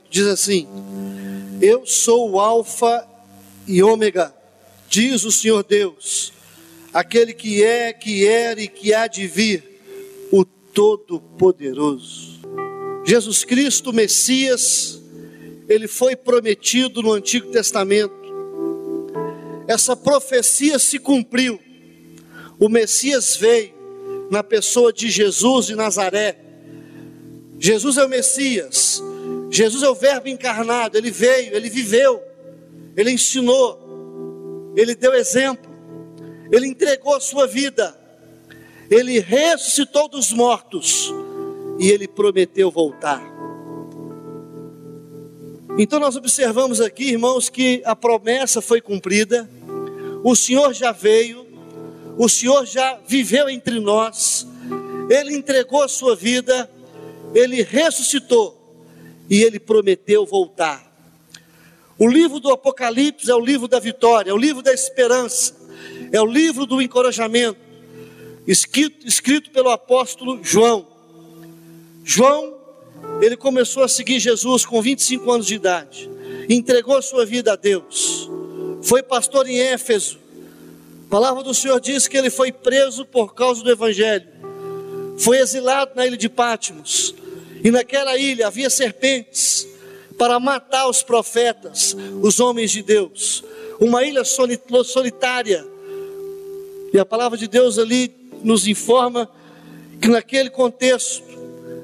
Diz assim: eu sou o Alfa e Ômega, diz o Senhor Deus, aquele que é, que era e que há de vir, o Todo-Poderoso. Jesus Cristo, Messias, ele foi prometido no Antigo Testamento. Essa profecia se cumpriu. O Messias veio na pessoa de Jesus de Nazaré. Jesus é o Messias. Jesus é o Verbo encarnado. Ele veio, ele viveu, ele ensinou, ele deu exemplo, ele entregou a sua vida, ele ressuscitou dos mortos e ele prometeu voltar. Então nós observamos aqui, irmãos, que a promessa foi cumprida. O Senhor já veio, o Senhor já viveu entre nós, ele entregou a sua vida, ele ressuscitou e ele prometeu voltar. O livro do Apocalipse é o livro da vitória, é o livro da esperança, é o livro do encorajamento, escrito pelo apóstolo João. João, ele começou a seguir Jesus com 25 anos de idade, entregou a sua vida a Deus, foi pastor em Éfeso. A palavra do Senhor diz que ele foi preso por causa do Evangelho, foi exilado na ilha de Patmos, e naquela ilha havia serpentes para matar os profetas, os homens de Deus. Uma ilha solitária. E a palavra de Deus ali nos informa que naquele contexto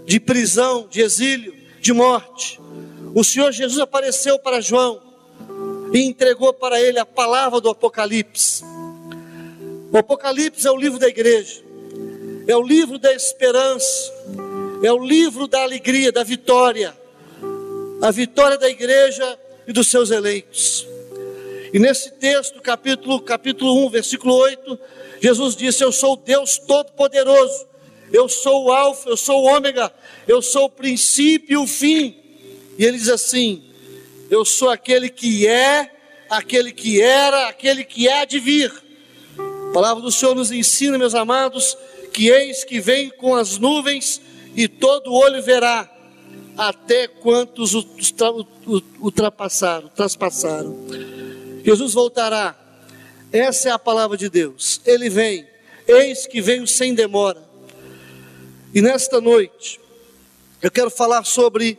de prisão, de exílio, de morte, o Senhor Jesus apareceu para João e entregou para ele a palavra do Apocalipse. O Apocalipse é o livro da igreja, é o livro da esperança, é o livro da alegria, da vitória, a vitória da igreja e dos seus eleitos. E nesse texto, capítulo 1, versículo 8, Jesus disse: eu sou o Deus Todo-Poderoso, eu sou o Alfa, eu sou o Ômega, eu sou o princípio e o fim. E ele diz assim: eu sou aquele que é, aquele que era, aquele que há de vir. A palavra do Senhor nos ensina, meus amados, que eis que vem com as nuvens, e todo olho verá, até quantos traspassaram. Jesus voltará. Essa é a palavra de Deus. Ele vem, eis que venho sem demora. E nesta noite eu quero falar sobre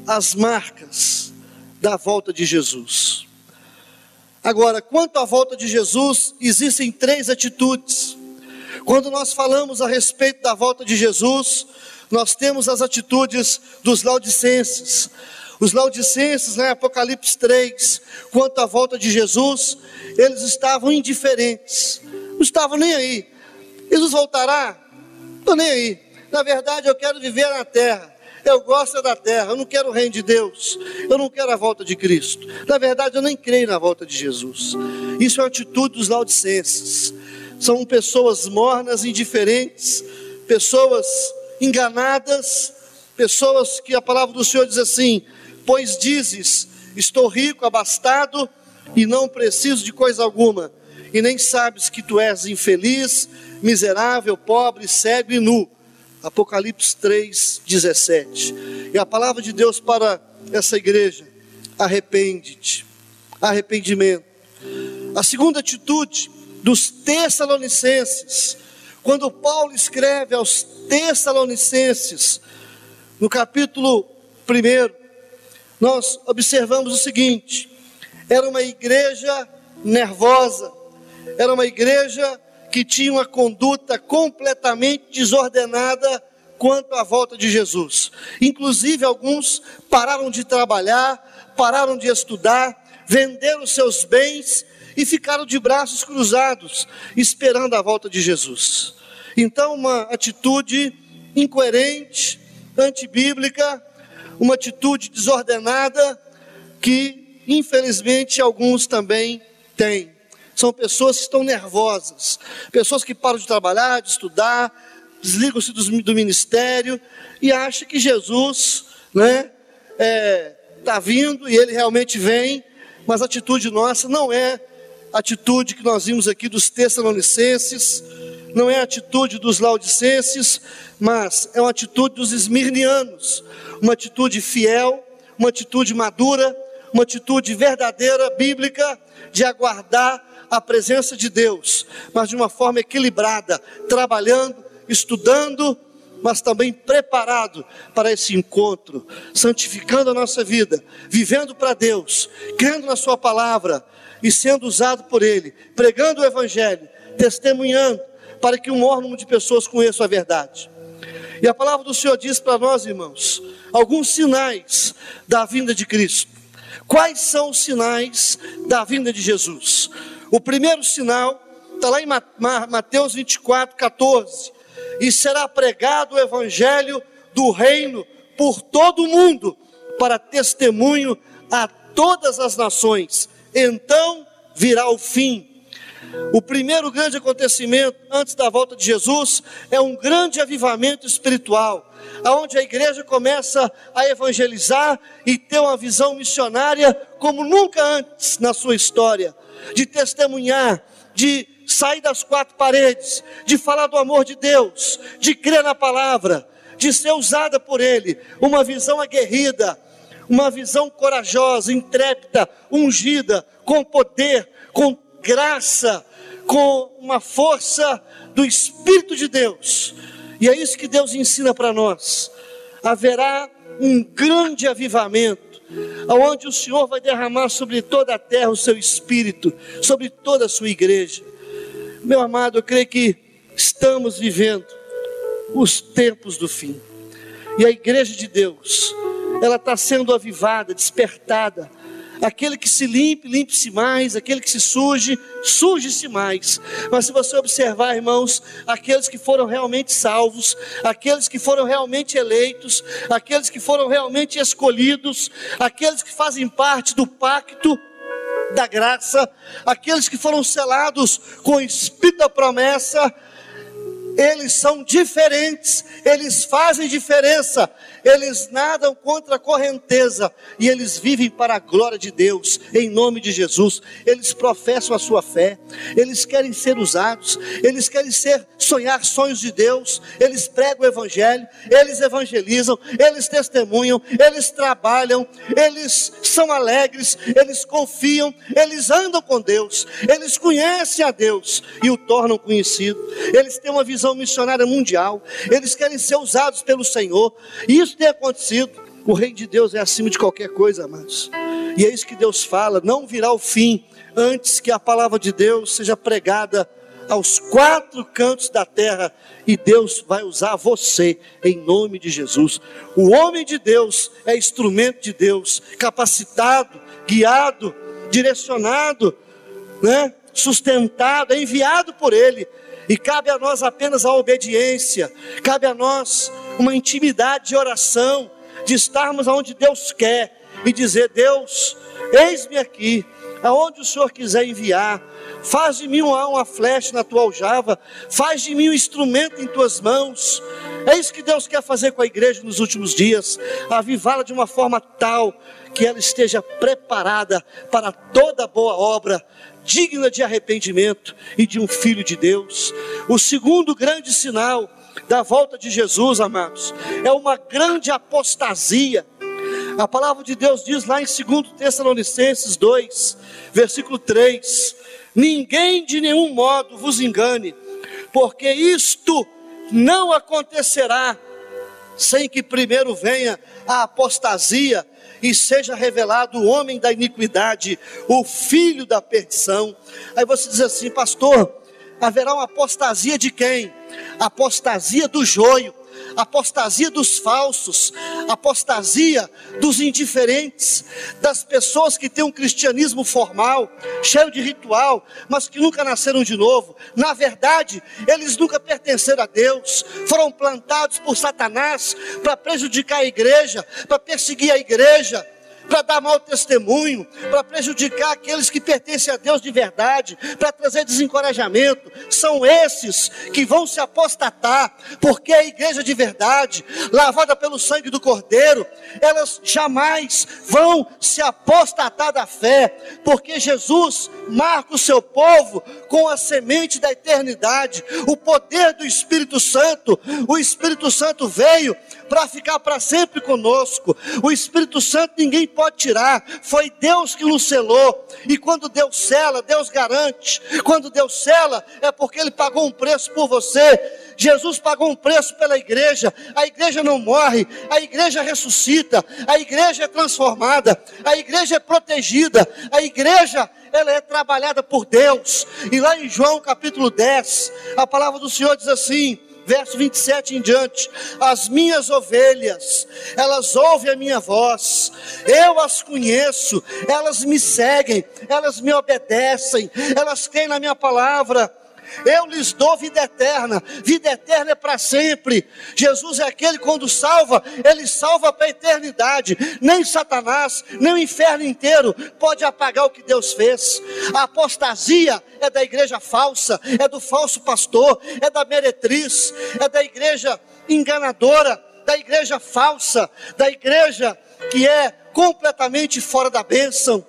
as marcas da volta de Jesus. Agora, quanto à volta de Jesus, existem 3 atitudes. Quando nós falamos a respeito da volta de Jesus, nós temos as atitudes dos laodicenses. Os laodicenses, em Apocalipse 3, quanto à volta de Jesus, eles estavam indiferentes, não estavam nem aí. Jesus voltará? Estou nem aí. Na verdade, eu quero viver na terra, eu gosto da terra, eu não quero o reino de Deus, eu não quero a volta de Cristo. Na verdade, eu nem creio na volta de Jesus. Isso é uma atitude dos laodicenses. São pessoas mornas, indiferentes, pessoas enganadas, pessoas que a palavra do Senhor diz assim: pois dizes, estou rico, abastado, e não preciso de coisa alguma, e nem sabes que tu és infeliz, miserável, pobre, cego e nu. Apocalipse 3, 17. E a palavra de Deus para essa igreja: arrepende-te. Arrependimento. A segunda atitude dos Tessalonicenses, quando Paulo escreve aos Tessalonicenses, no capítulo 1, nós observamos o seguinte: era uma igreja nervosa, era uma igreja que tinha uma conduta completamente desordenada quanto à volta de Jesus. Inclusive alguns pararam de trabalhar, pararam de estudar, venderam seus bens e ficaram de braços cruzados, esperando a volta de Jesus. Então, uma atitude incoerente, antibíblica, uma atitude desordenada, que infelizmente alguns também têm. São pessoas que estão nervosas, pessoas que param de trabalhar, de estudar, desligam-se do ministério e acham que Jesus está vindo, e ele realmente vem, mas a atitude nossa não é a atitude que nós vimos aqui dos Tessalonicenses, não é a atitude dos laodicenses, mas é uma atitude dos esmirnianos, uma atitude fiel, uma atitude madura, uma atitude verdadeira, bíblica, de aguardar a presença de Deus, mas de uma forma equilibrada, trabalhando, estudando, mas também preparado para esse encontro, santificando a nossa vida, vivendo para Deus, crendo na sua palavra e sendo usado por Ele, pregando o Evangelho, testemunhando, para que um maior número de pessoas conheçam a verdade. E a palavra do Senhor diz para nós, irmãos, alguns sinais da vinda de Cristo. Quais são os sinais da vinda de Jesus? O primeiro sinal está lá em Mateus 24, 14. E será pregado o Evangelho do reino por todo o mundo, para testemunho a todas as nações. Então virá o fim. O primeiro grande acontecimento antes da volta de Jesus é um grande avivamento espiritual, onde a igreja começa a evangelizar e ter uma visão missionária como nunca antes na sua história, de testemunhar, de sair das quatro paredes, de falar do amor de Deus, de crer na palavra, de ser usada por Ele, uma visão aguerrida, uma visão corajosa, intrépida, ungida, com poder, com graça, com uma força do Espírito de Deus. E é isso que Deus ensina para nós. Haverá um grande avivamento, onde o Senhor vai derramar sobre toda a terra o seu Espírito, sobre toda a sua igreja. Meu amado, eu creio que estamos vivendo os tempos do fim. E a igreja de Deus, ela está sendo avivada, despertada. Aquele que se limpe, limpe-se mais. Aquele que se suje, suje-se mais. Mas se você observar, irmãos, aqueles que foram realmente salvos, aqueles que foram realmente eleitos, aqueles que foram realmente escolhidos, aqueles que fazem parte do pacto da graça, aqueles que foram selados com o Espírito da promessa, eles são diferentes, eles fazem diferença, eles nadam contra a correnteza, e eles vivem para a glória de Deus, em nome de Jesus. Eles professam a sua fé, eles querem ser usados, eles querem sonhar sonhos de Deus, eles pregam o Evangelho, eles evangelizam, eles testemunham, eles trabalham, eles são alegres, eles confiam, eles andam com Deus, eles conhecem a Deus e o tornam conhecido. Eles têm uma visão missionária mundial, eles querem ser usados pelo Senhor, e isso tem acontecido. O reino de Deus é acima de qualquer coisa, amados, e é isso que Deus fala: não virá o fim antes que a palavra de Deus seja pregada aos quatro cantos da terra, e Deus vai usar você em nome de Jesus. O homem de Deus é instrumento de Deus, capacitado, guiado, direcionado, sustentado, é enviado por Ele. E cabe a nós apenas a obediência, cabe a nós uma intimidade de oração, de estarmos onde Deus quer e dizer: Deus, eis-me aqui, aonde o Senhor quiser enviar. Faz de mim uma flecha na tua aljava, faz de mim um instrumento em tuas mãos. É isso que Deus quer fazer com a igreja nos últimos dias, avivá-la de uma forma tal que ela esteja preparada para toda boa obra, digna de arrependimento e de um filho de Deus. O segundo grande sinal da volta de Jesus, amados, é uma grande apostasia. A palavra de Deus diz lá em 2 Tessalonicenses 2, versículo 3: ninguém de nenhum modo vos engane, porque isto não acontecerá sem que primeiro venha a apostasia e seja revelado o homem da iniquidade, o filho da perdição. Aí você diz assim: pastor, haverá uma apostasia de quem? Apostasia do joio, apostasia dos falsos, apostasia dos indiferentes, das pessoas que têm um cristianismo formal, cheio de ritual, mas que nunca nasceram de novo. Na verdade, eles nunca pertenceram a Deus, foram plantados por Satanás para prejudicar a igreja, para perseguir a igreja, para dar mau testemunho, para prejudicar aqueles que pertencem a Deus de verdade, para trazer desencorajamento. São esses que vão se apostatar, porque a igreja de verdade, lavada pelo sangue do Cordeiro, elas jamais vão se apostatar da fé, porque Jesus marca o seu povo com a semente da eternidade, o poder do Espírito Santo. O Espírito Santo veio para ficar para sempre conosco. O Espírito Santo ninguém pode tirar, foi Deus que nos selou, e quando Deus sela, Deus garante. Quando Deus sela, é porque Ele pagou um preço por você. Jesus pagou um preço pela igreja. A igreja não morre, a igreja ressuscita, a igreja é transformada, a igreja é protegida, a igreja, ela é trabalhada por Deus. E lá em João capítulo 10, a palavra do Senhor diz assim, verso 27 em diante: as minhas ovelhas, elas ouvem a minha voz, eu as conheço, elas me seguem, elas me obedecem, elas creem na minha palavra. Eu lhes dou vida eterna é para sempre. Jesus é aquele, quando salva, Ele salva para a eternidade. Nem Satanás, nem o inferno inteiro pode apagar o que Deus fez. A apostasia é da igreja falsa, é do falso pastor, é da meretriz, é da igreja enganadora, da igreja falsa, da igreja que é completamente fora da bênção.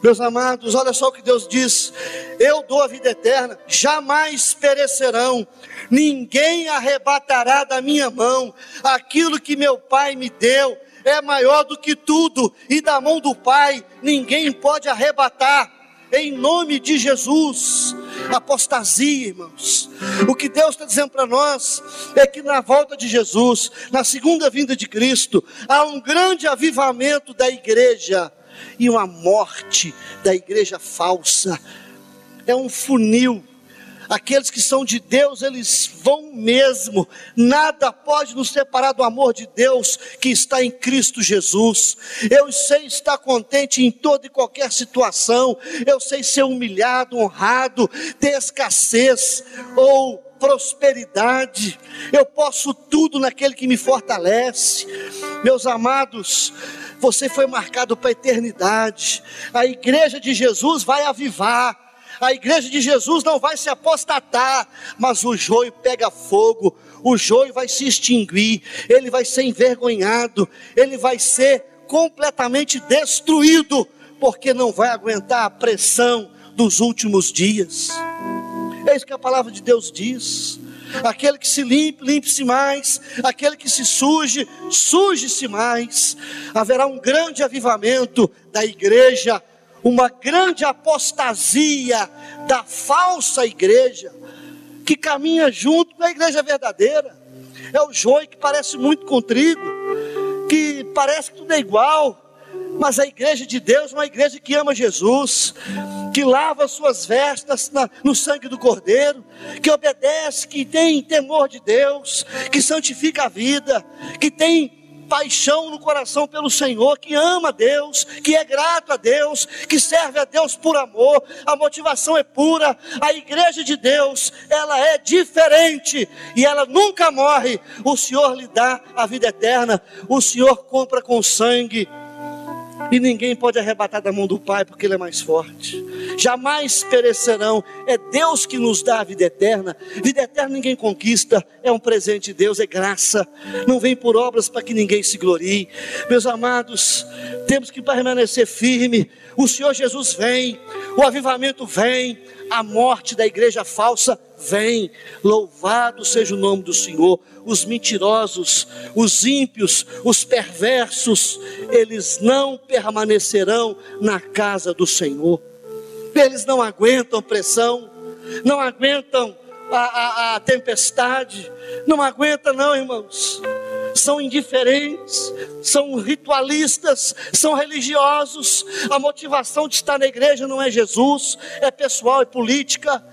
Meus amados, olha só o que Deus diz: eu dou a vida eterna, jamais perecerão, ninguém arrebatará da minha mão. Aquilo que meu Pai me deu é maior do que tudo, e da mão do Pai ninguém pode arrebatar. Em nome de Jesus. Apostasia, irmãos. O que Deus está dizendo para nós é que na volta de Jesus, na segunda vinda de Cristo, há um grande avivamento da igreja e uma morte da igreja falsa. É um funil. Aqueles que são de Deus, eles vão mesmo. Nada pode nos separar do amor de Deus que está em Cristo Jesus. Eu sei estar contente em toda e qualquer situação. Eu sei ser humilhado, honrado, ter escassez ou prosperidade. Eu posso tudo naquele que me fortalece. Meus amados, você foi marcado para a eternidade. A igreja de Jesus vai avivar. A igreja de Jesus não vai se apostatar, mas o joio pega fogo, o joio vai se extinguir, ele vai ser envergonhado, ele vai ser completamente destruído, porque não vai aguentar a pressão dos últimos dias. É isso que a palavra de Deus diz. Aquele que se limpe, limpe-se mais. Aquele que se suje, suje-se mais. Haverá um grande avivamento da igreja, uma grande apostasia da falsa igreja, que caminha junto com a igreja verdadeira. É o joio que parece muito com trigo, que parece que tudo é igual, mas a igreja de Deus é uma igreja que ama Jesus, que lava suas vestes no sangue do Cordeiro, que obedece, que tem temor de Deus, que santifica a vida, que tem paixão no coração pelo Senhor, que ama a Deus, que é grato a Deus, que serve a Deus por amor. A motivação é pura. A igreja de Deus, ela é diferente e ela nunca morre. O Senhor lhe dá a vida eterna, o Senhor compra com sangue, e ninguém pode arrebatar da mão do Pai, porque Ele é mais forte. Jamais perecerão. É Deus que nos dá a vida eterna. Vida eterna ninguém conquista, é um presente de Deus, é graça. Não vem por obras para que ninguém se glorie. Meus amados, temos que permanecer firme. O Senhor Jesus vem, o avivamento vem, a morte da igreja falsa vem. Louvado seja o nome do Senhor. Os mentirosos, os ímpios, os perversos, eles não permanecerão na casa do Senhor. Eles não aguentam pressão, não aguentam a tempestade, não aguentam não, irmãos. São indiferentes, são ritualistas, são religiosos. A motivação de estar na igreja não é Jesus, é pessoal, é política,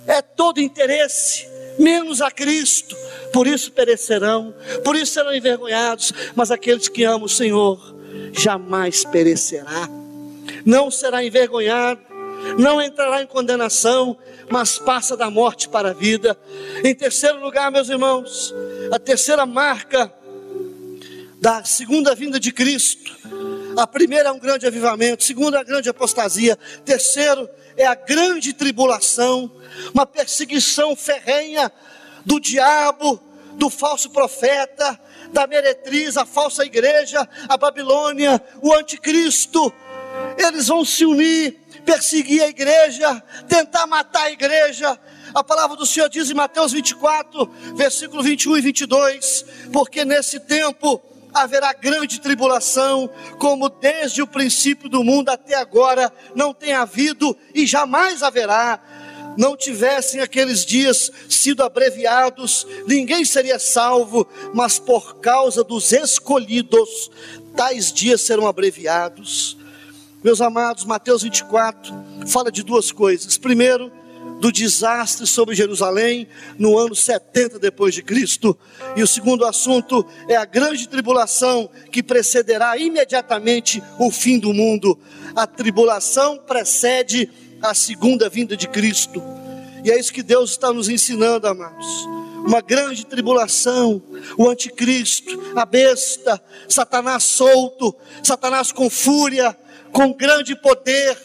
é todo interesse, menos a Cristo. Por isso perecerão, por isso serão envergonhados. Mas aqueles que amam o Senhor jamais perecerá, não será envergonhado, não entrará em condenação, mas passa da morte para a vida. Em terceiro lugar, meus irmãos, a terceira marca da segunda vinda de Cristo. A primeira é um grande avivamento, a segunda é a grande apostasia, terceiro é a grande tribulação, uma perseguição ferrenha do diabo, do falso profeta, da meretriz, a falsa igreja, a Babilônia, o anticristo. Eles vão se unir, perseguir a igreja, tentar matar a igreja. A palavra do Senhor diz em Mateus 24, versículo 21 e 22, porque nesse tempo haverá grande tribulação, como desde o princípio do mundo até agora não tem havido e jamais haverá. Não tivessem aqueles dias sido abreviados, ninguém seria salvo, mas por causa dos escolhidos, tais dias serão abreviados. Meus amados, Mateus 24 fala de duas coisas. Primeiro, do desastre sobre Jerusalém no ano 70 depois de Cristo. E o segundo assunto é a grande tribulação que precederá imediatamente o fim do mundo. A tribulação precede a segunda vinda de Cristo. E é isso que Deus está nos ensinando, amados. Uma grande tribulação, o anticristo, a besta, Satanás solto, Satanás com fúria, com grande poder,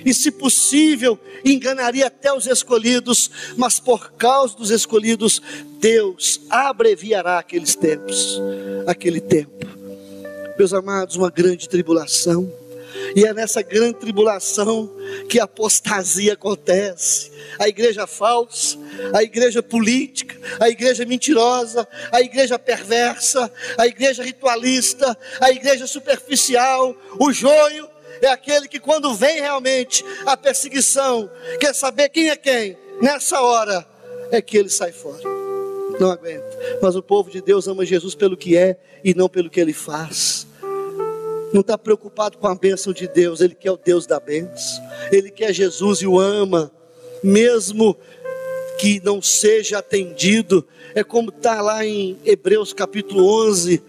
e se possível, enganaria até os escolhidos, mas por causa dos escolhidos, Deus abreviará aqueles tempos, aquele tempo. Meus amados, uma grande tribulação, e é nessa grande tribulação que a apostasia acontece, a igreja falsa, a igreja política, a igreja mentirosa, a igreja perversa, a igreja ritualista, a igreja superficial, o joio. É aquele que quando vem realmente a perseguição, quer saber quem é quem, nessa hora é que ele sai fora, não aguenta. Mas o povo de Deus ama Jesus pelo que é e não pelo que ele faz. Não está preocupado com a bênção de Deus, ele quer o Deus da bênção, ele quer Jesus e o ama, mesmo que não seja atendido. É como está lá em Hebreus capítulo 11,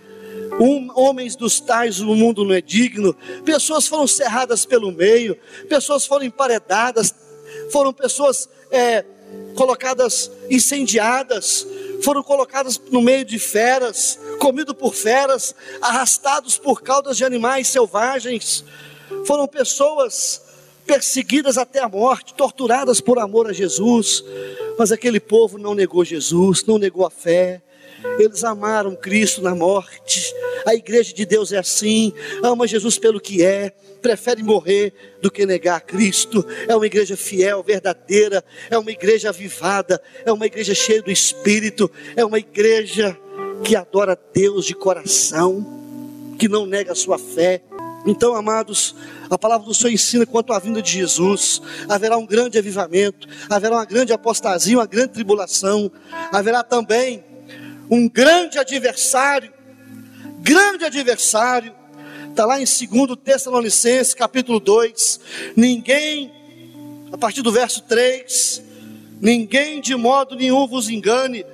homens dos tais o mundo não é digno. Pessoas foram cerradas pelo meio, pessoas foram emparedadas, foram pessoas colocadas, incendiadas, foram colocadas no meio de feras, comidos por feras, arrastados por caudas de animais selvagens. Foram pessoas perseguidas até a morte, torturadas por amor a Jesus. Mas aquele povo não negou Jesus, não negou a fé. Eles amaram Cristo na morte. A igreja de Deus é assim, ama Jesus pelo que é, prefere morrer do que negar a Cristo. É uma igreja fiel, verdadeira, é uma igreja avivada, é uma igreja cheia do Espírito, é uma igreja que adora Deus de coração, que não nega a sua fé. Então, amados, a palavra do Senhor ensina quanto à vinda de Jesus. Haverá um grande avivamento, haverá uma grande apostasia, uma grande tribulação. Haverá também um grande adversário, está lá em 2 Tessalonicenses capítulo 2, ninguém, a partir do verso 3, ninguém de modo nenhum vos engane,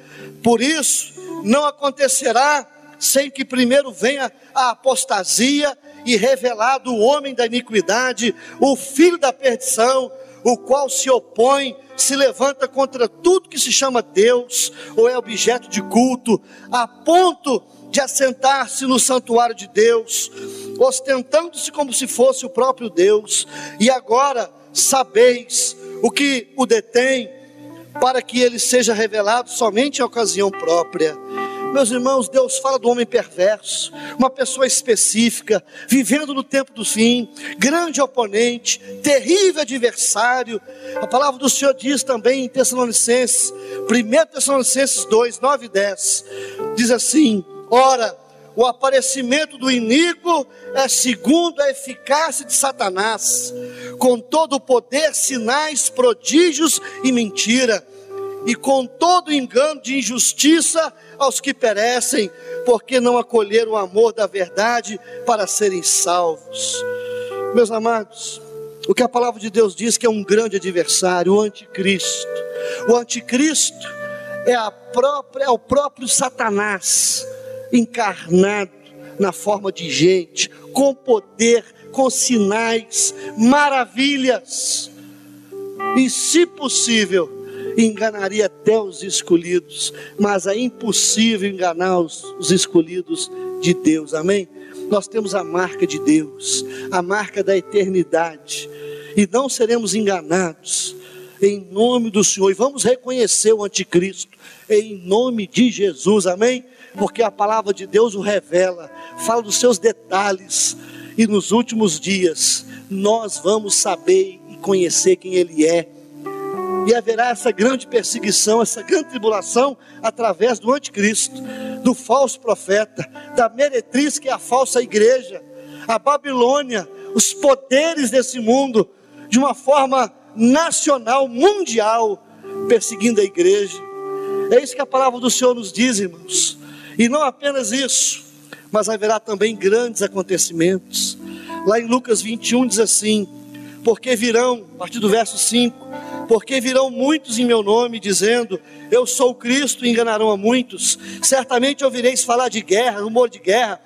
por isso não acontecerá sem que primeiro venha a apostasia e revelado o homem da iniquidade, o filho da perdição, o qual se opõe, se levanta contra tudo que se chama Deus, ou é objeto de culto, a ponto de assentar-se no santuário de Deus, ostentando-se como se fosse o próprio Deus. E agora sabeis o que o detém, para que ele seja revelado somente em ocasião própria. Meus irmãos, Deus fala do homem perverso, uma pessoa específica, vivendo no tempo do fim, grande oponente, terrível adversário. A palavra do Senhor diz também em Tessalonicenses, 1 Tessalonicenses 2, 9 e 10, diz assim: ora, o aparecimento do iníquo é segundo a eficácia de Satanás, com todo o poder, sinais, prodígios e mentira, e com todo engano de injustiça aos que perecem, porque não acolheram o amor da verdade para serem salvos. Meus amados, o que a palavra de Deus diz que é um grande adversário, o anticristo. O anticristo é o próprio Satanás encarnado na forma de gente, com poder, com sinais, maravilhas. E se possível, enganaria até os escolhidos, mas é impossível enganar os escolhidos de Deus, amém? Nós temos a marca de Deus, a marca da eternidade, e não seremos enganados, em nome do Senhor, e vamos reconhecer o anticristo, em nome de Jesus, amém? Porque a palavra de Deus o revela, fala dos seus detalhes, e nos últimos dias, nós vamos saber e conhecer quem Ele é, e haverá essa grande perseguição, essa grande tribulação, através do anticristo, do falso profeta, da meretriz que é a falsa igreja, a Babilônia, os poderes desse mundo, de uma forma nacional, mundial, perseguindo a igreja. É isso que a palavra do Senhor nos diz, irmãos. E não apenas isso, mas haverá também grandes acontecimentos. Lá em Lucas 21 diz assim: porque virão, a partir do verso 5, porque virão muitos em meu nome, dizendo, eu sou o Cristo, e enganarão a muitos. Certamente ouvireis falar de guerra, rumor de guerra.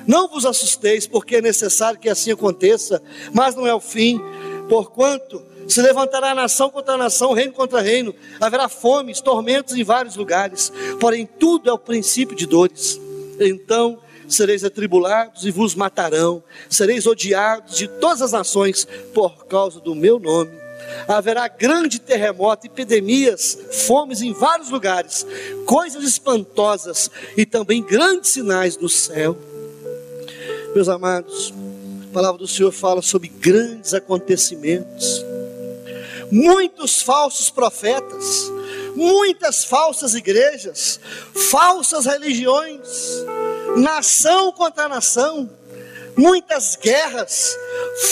Não vos assusteis, porque é necessário que assim aconteça, mas não é o fim. Porquanto se levantará nação contra nação, reino contra reino, haverá fomes, tormentos em vários lugares, porém tudo é o princípio de dores. Então sereis atribulados e vos matarão, sereis odiados de todas as nações por causa do meu nome. Haverá grande terremoto, epidemias, fomes em vários lugares, coisas espantosas e também grandes sinais do céu. Meus amados, a palavra do Senhor fala sobre grandes acontecimentos, muitos falsos profetas, muitas falsas igrejas, falsas religiões, nação contra nação, muitas guerras,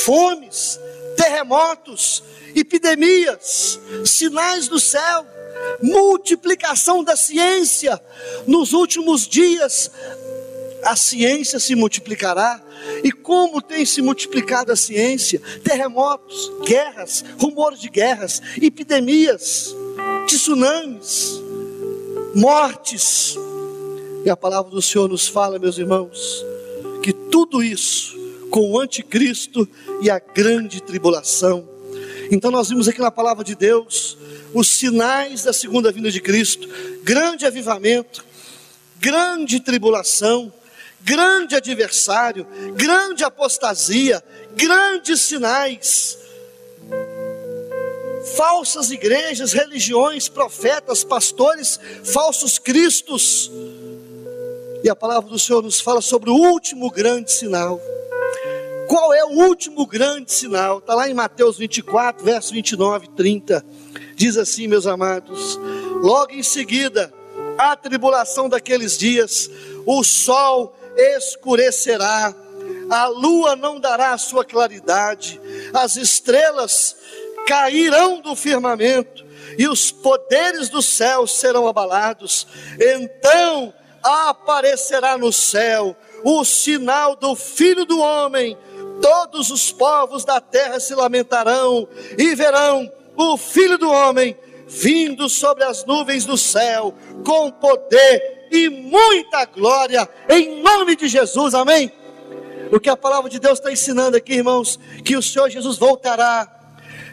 fomes, terremotos, epidemias, sinais do céu, multiplicação da ciência. Nos últimos dias a ciência se multiplicará. E como tem se multiplicado a ciência? Terremotos, guerras, rumores de guerras, epidemias, tsunamis, mortes. E a palavra do Senhor nos fala, meus irmãos, que tudo isso com o anticristo e a grande tribulação. Então nós vimos aqui na palavra de Deus os sinais da segunda vinda de Cristo: grande avivamento, grande tribulação, grande adversário, grande apostasia, grandes sinais, falsas igrejas, religiões, profetas, pastores, falsos cristos. E a palavra do Senhor nos fala sobre o último grande sinal. Qual é o último grande sinal? Está lá em Mateus 24, verso 29 e 30. Diz assim, meus amados: logo em seguida, a tribulação daqueles dias, o sol escurecerá, a lua não dará a sua claridade, as estrelas cairão do firmamento, e os poderes do céu serão abalados. Então aparecerá no céu o sinal do Filho do Homem. Todos os povos da terra se lamentarão e verão o Filho do Homem vindo sobre as nuvens do céu, com poder e muita glória, em nome de Jesus, amém? O que a palavra de Deus está ensinando aqui, irmãos, que o Senhor Jesus voltará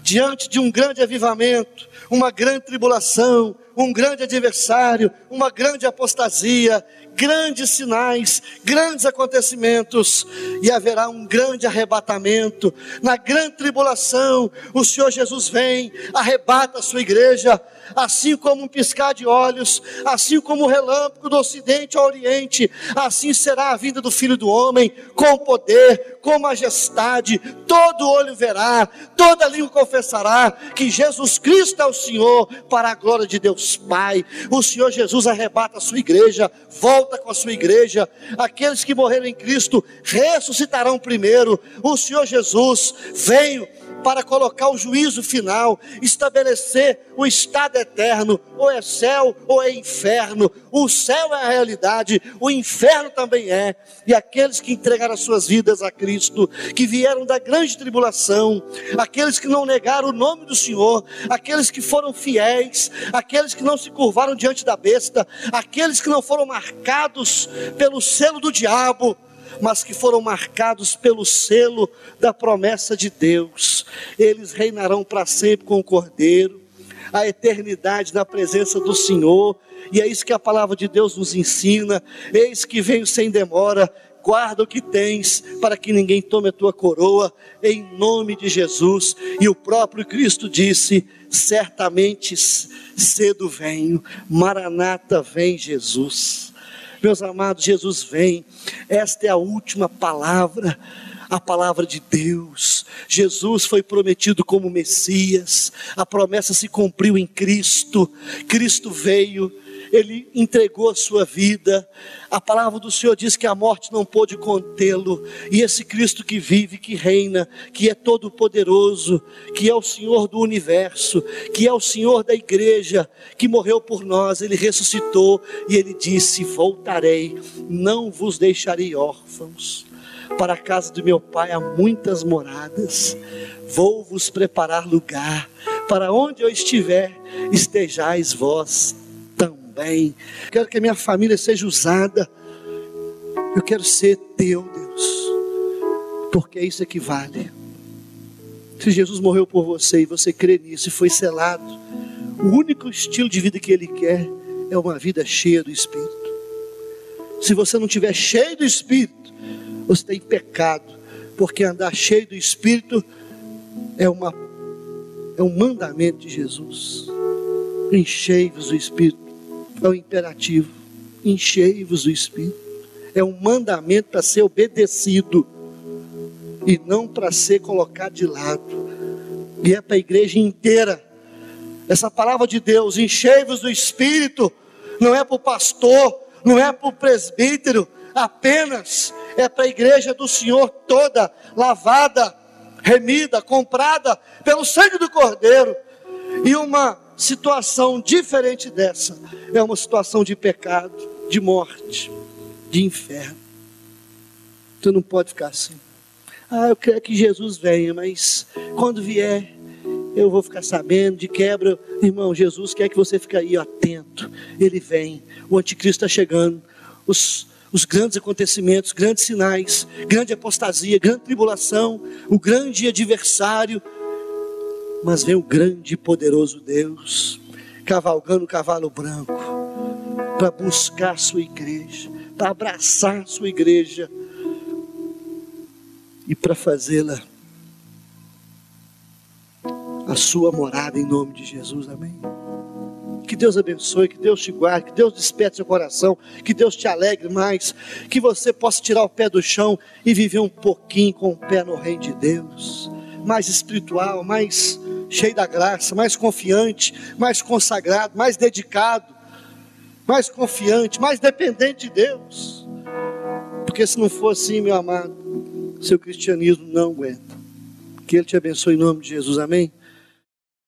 diante de um grande avivamento, uma grande tribulação, um grande adversário, uma grande apostasia, grandes sinais, grandes acontecimentos, e haverá um grande arrebatamento. Na grande tribulação, o Senhor Jesus vem, arrebata a sua igreja, assim como um piscar de olhos, assim como o relâmpago do ocidente ao oriente, assim será a vinda do Filho do Homem, com poder, com majestade. Todo olho verá, toda língua confessará que Jesus Cristo é o Senhor, para a glória de Deus Pai. O Senhor Jesus arrebata a sua igreja, volta com a sua igreja. Aqueles que morreram em Cristo ressuscitarão primeiro. O Senhor Jesus veio para colocar o juízo final, estabelecer o estado eterno, ou é céu ou é inferno. O céu é a realidade, o inferno também é. E aqueles que entregaram as suas vidas a Cristo, que vieram da grande tribulação, aqueles que não negaram o nome do Senhor, aqueles que foram fiéis, aqueles que não se curvaram diante da besta, aqueles que não foram marcados pelo selo do diabo, mas que foram marcados pelo selo da promessa de Deus, eles reinarão para sempre com o Cordeiro. a eternidade na presença do Senhor. E é isso que a palavra de Deus nos ensina. Eis que venho sem demora, guarda o que tens, para que ninguém tome a tua coroa, em nome de Jesus. E o próprio Cristo disse: certamente cedo venho, Maranata, vem Jesus. Meus amados, Jesus vem. Esta é a última palavra, a palavra de Deus. Jesus foi prometido como Messias, a promessa se cumpriu em Cristo. Cristo veio, Ele entregou a sua vida. A palavra do Senhor diz que a morte não pôde contê-lo. E esse Cristo que vive, que reina, que é todo poderoso, que é o Senhor do universo, que é o Senhor da igreja, que morreu por nós, Ele ressuscitou. E Ele disse: voltarei, não vos deixarei órfãos. Para a casa do meu Pai há muitas moradas. Vou vos preparar lugar. Para onde eu estiver, estejais vós também. Quero que a minha família seja usada. Eu quero ser teu, Deus, porque é isso que vale. Se Jesus morreu por você e você crê nisso e foi selado, o único estilo de vida que Ele quer é uma vida cheia do Espírito. Se você não estiver cheio do Espírito, você tem pecado, porque andar cheio do Espírito é um mandamento de Jesus. Enchei-vos do Espírito, é um imperativo. Enchei-vos do Espírito, é um mandamento para ser obedecido e não para ser colocado de lado. E é para a igreja inteira. Essa palavra de Deus, enchei-vos do Espírito, não é para o pastor, não é para o presbítero apenas, é para a igreja do Senhor toda, lavada, remida, comprada pelo sangue do Cordeiro. E uma situação diferente dessa é uma situação de pecado, de morte, de inferno. Tu não pode ficar assim: eu quero que Jesus venha, mas quando vier eu vou ficar sabendo, de quebra. Irmão, Jesus quer que você fique aí atento. Ele vem, o anticristo está chegando, os grandes acontecimentos, grandes sinais, grande apostasia, grande tribulação, o grande adversário. Mas vem o grande e poderoso Deus, cavalgando o cavalo branco, para buscar a sua igreja, para abraçar a sua igreja, e para fazê-la a sua morada, em nome de Jesus, amém? Que Deus abençoe, que Deus te guarde, que Deus desperte seu coração, que Deus te alegre mais, que você possa tirar o pé do chão e viver um pouquinho com o pé no reino de Deus, mais espiritual, mais cheio da graça, mais confiante, mais consagrado, mais dedicado, mais confiante, mais dependente de Deus. Porque se não for assim, meu amado, seu cristianismo não aguenta. Que Ele te abençoe em nome de Jesus, amém?